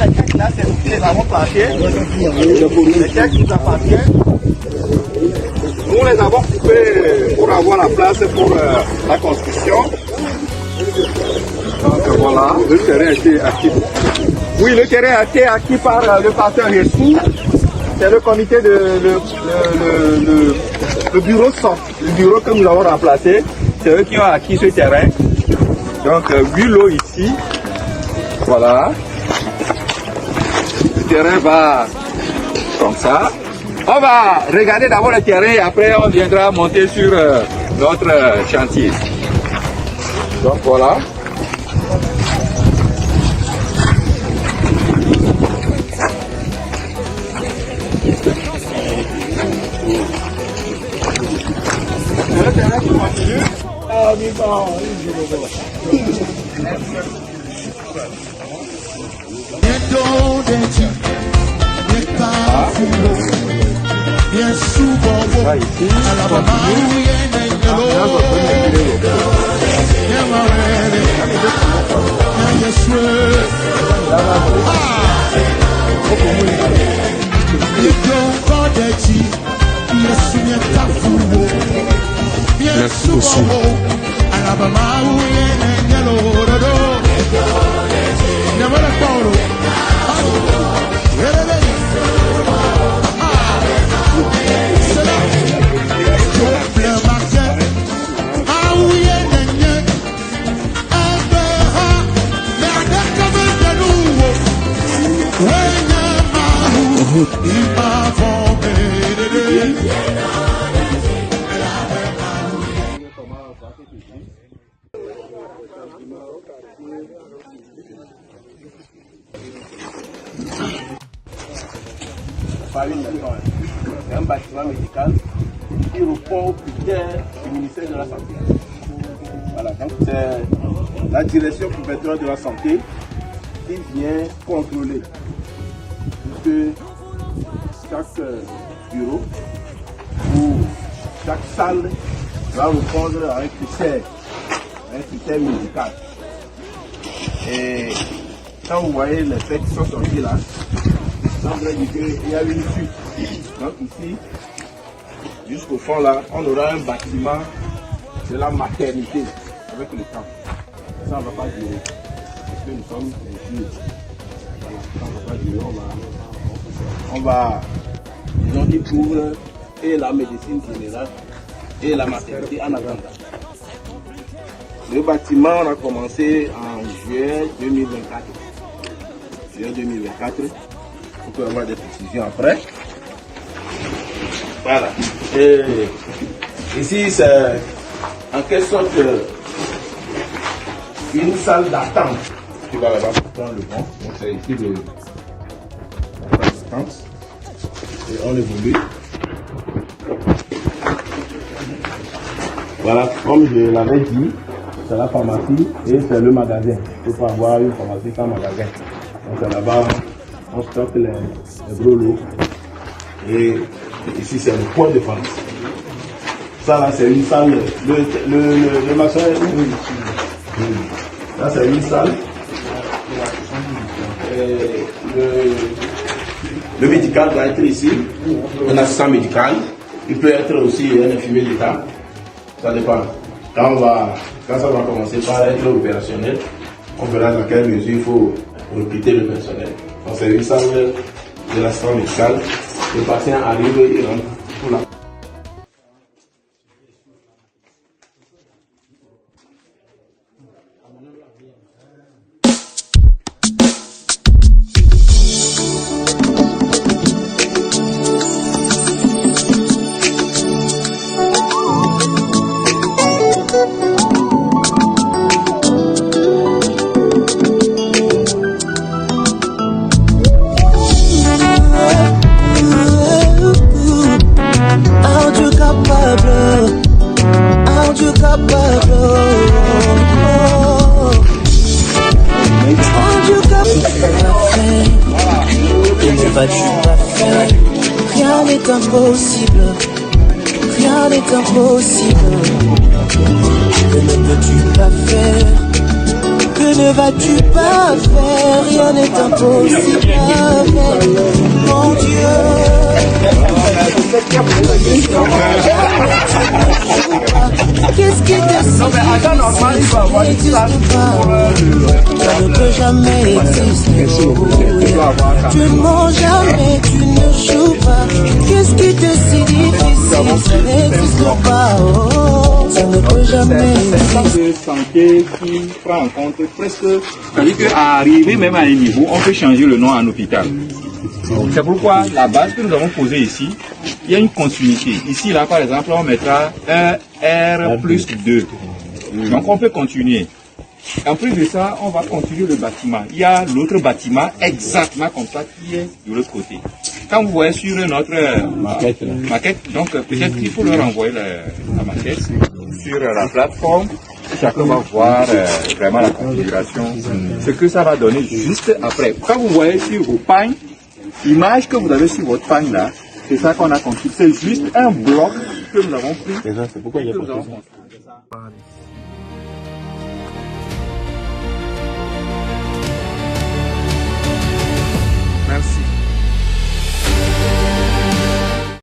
les quelques là, c'est nous qui les avons plantés. Les quelques nous appartiennent. Nous les avons coupés pour avoir la place pour la construction. Donc voilà, le terrain a été acquis. Oui, le terrain a été acquis par le pasteur Yesu. C'est le comité le bureau sort, le bureau que nous avons remplacé. C'est eux qui ont acquis ce terrain. Donc 8 lots ici. Voilà. Le terrain va comme ça. On va regarder d'abord le terrain et après on viendra monter sur notre chantier. Donc voilà. Le terrain qui continue. Là, ici, merci aussi. C'est un bâtiment médical qui répond aux critères du ministère de la Santé. Voilà, donc c'est la direction préfectorale de la santé qui vient contrôler que chaque bureau ou chaque salle va répondre à un critère médical. Et quand vous voyez les faits qui sont sortis là, ça veut dire qu'il y a une fuite. Donc ici, jusqu'au fond là, on aura un bâtiment de la maternité avec le camp. Ça ne va pas durer. Parce que nous sommes des vieux. Voilà, ça ne va pas durer. On va disons qu'ils couvrent et la médecine générale et la maternité en attendant. Le bâtiment, on a commencé en juillet 2024. Juillet 2024. On peut avoir des précisions après. Voilà. Et ici, c'est en quelque sorte une salle d'attente. Tu vas là-bas pour prendre le banc. Donc c'est ici le d'attente. Et on évolue. Voilà, comme je l'avais dit, c'est la pharmacie et c'est le magasin. Il ne faut pas avoir une pharmacie sans magasin. Donc c'est là-bas. On stocke les gros lots. Et ici, c'est le point de vente. Ça, là, c'est une salle. Le maçon est où? Là, c'est une salle. Le médical doit être ici. Un assistant médical. Il peut être aussi un infirmier d'État. Ça dépend. Quand ça va commencer par être opérationnel, on verra dans quelle mesure il faut recruter le personnel. Donc c'est une salle de l'assistant médical. Le patient arrive et il rentre pour la... Rien n'est impossible, rien n'est impossible. Que ne peux-tu pas faire? Que ne vas-tu pas faire? Rien n'est impossible avec mon Dieu. Qu'est-ce qui décide? Ça ne peut jamais exister. Tu ne mens jamais, tu ne joues pas. Qu'est-ce qui décide difficile? Ça n'existe pas. Oh, ça ne peut jamais exister. De santé qui prend en compte presque, c'est-à-dire qu'à arriver même à un niveau, on peut changer le nom en hôpital. C'est pourquoi la base que nous avons posée ici, il y a une continuité. Ici, là, par exemple, on mettra un R plus 2. Donc, on peut continuer. En plus de ça, on va continuer le bâtiment. Il y a l'autre bâtiment exactement comme ça qui est de l'autre côté. Quand vous voyez sur notre maquette, donc peut-être qu'il faut leur envoyer la maquette sur la plateforme. Chacun va voir vraiment la configuration, ce que ça va donner juste après. Quand vous voyez sur vos pagnes, l'image que vous avez sur votre pagne là, c'est ça qu'on a construit. C'est juste un bloc que nous avons pris. C'est pourquoi il y a que nous avons construit.